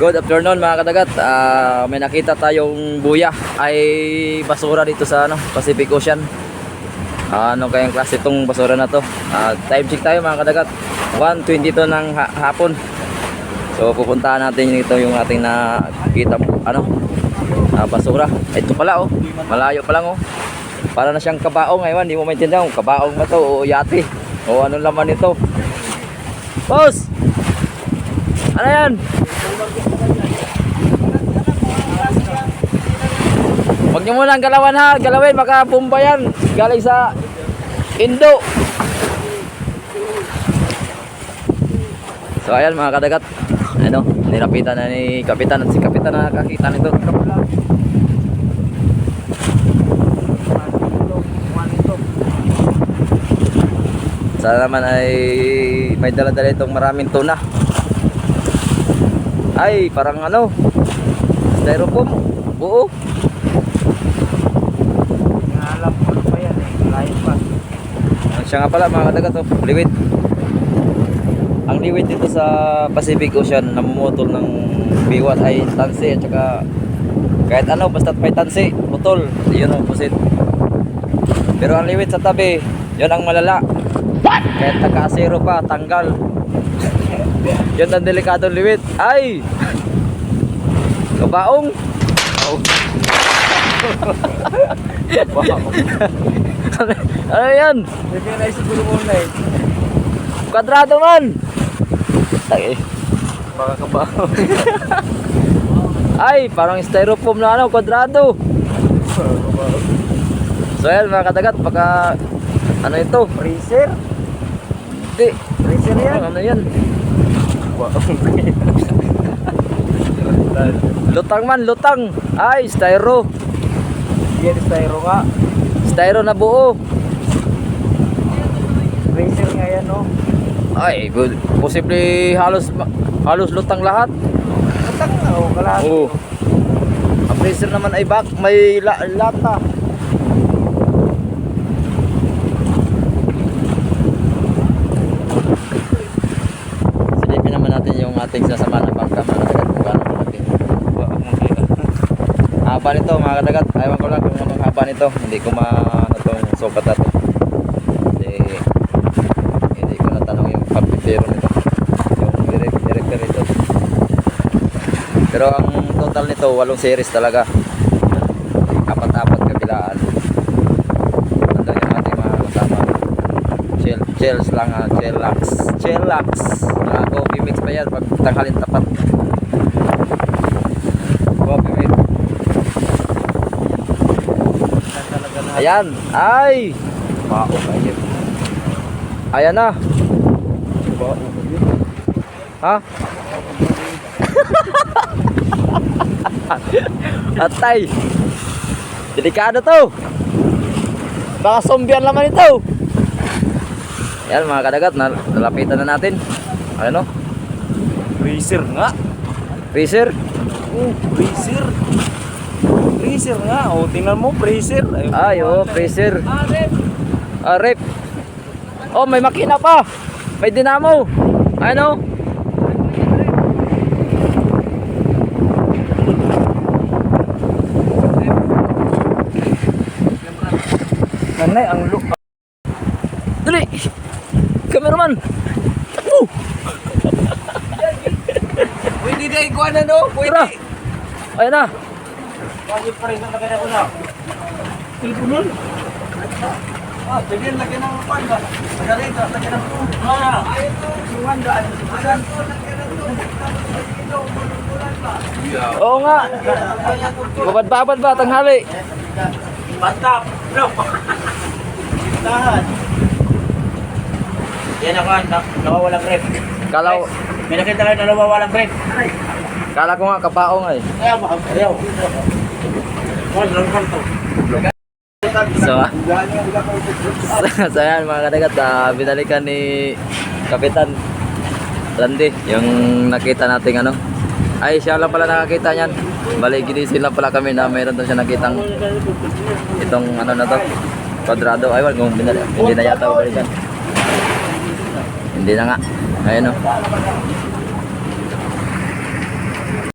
Good afternoon mga kadagat. May nakita tayong buya ay basura dito sa Pacific Ocean. Ano kayang klase itong basura na to? Time check tayo mga kadagat. 1:22 ng hapon. So pupuntahan natin ito yung ating nakita basura. Ito pala malayo pa lang Para na siyang kabaong ngayon, hindi mo maintindihan kung kabaong ba to o yate o anong laman nito. Boss! Ano yan? Huwag nyo munang galawin, baka bomba yan galing sa Indo. So ayan mga kadagat, nilapitan na ni Kapitan at si Kapitan na nakakita nito. Sana naman ay may dala-dala itong maraming tuna. Ay parang styrofoam buo. Alam ko pa yan lain pa. Siya nga pala mga kadagat, liwit. Ang liwit dito sa Pacific Ocean, namumutol ng biwat ay tansi at saka kahit basta't may tansi, putol, yun ang pusit. Pero ang liwit sa tabi, yun ang malala. Kahit naka-asero pa, tanggal. Yun ang delikadong liwit. Ay! Kabaong! Ano yan? Hindi na isip ko muna Kwadrado man! Ay, baka kabaong. ay, parang styrofoam na kwadrado. So yan mga kadagat, baka ito? Freezer? Hindi. Freezer yan? Ano yan? Lutang man, lutang. Ay, styro. Yan styro nga. Styro na buo. Freezer nga yan Ay, good. Posible halos lutang lahat. Matang na kalahati. Oo. Ang freezer naman ay may lata. Silipin naman natin yung ating sasama na bangka mga kadagat kung gaano malaki. Haba nito mga kadagat. Ayaw ko lang kung anong haba nito. Hindi ko itong sukat natin. Hindi ko natanong yung pagpipero nito. Yung director nito. Pero ang total nito 8 series talaga. Apat-apat kabilaan. Nandun yung ating mga kasama. Shells lang, Chellax. Coffee mix pa yan pag tanghalin tapat. Coffee mix. Ayan. Ay! Ayan na. Ha? Atay. Delikado to. Baka zombie naman ito. Yan mga kadagat, nalapitan na natin. Freezer nga. Freezer. Freezer. Freezer nga. Tingnan mo, freezer. Ay, freezer. Rep. Oh, may makina pa. May dinamo. Nanay, ang look. Dali. Cameraman. Takbo. Pwede na ikuha na Tara. Ayan na. Pwede pa rin ang lagay ko na. Ito nun. Pwede yung lagay ng panda. Nagalita, lagay ng panda. Oo nga. Babad-babad ba tanghali? Bantap. No. Tahan. Yan ako, nawawalang grip. May nakita kayo na nawawalang grip. Kala ko nga kapaong ay. Ayaw. So ayan mga kadagat, binalikan ni Kapitan Randy yung nakita nating ay siya lang pala nakakita niyan. Bali ginising lang pala kami na mayroon doon siya nakitang itong na to, kwadrado. Ay wala kung hindi na yata balikan. Hindi na nga. Ayun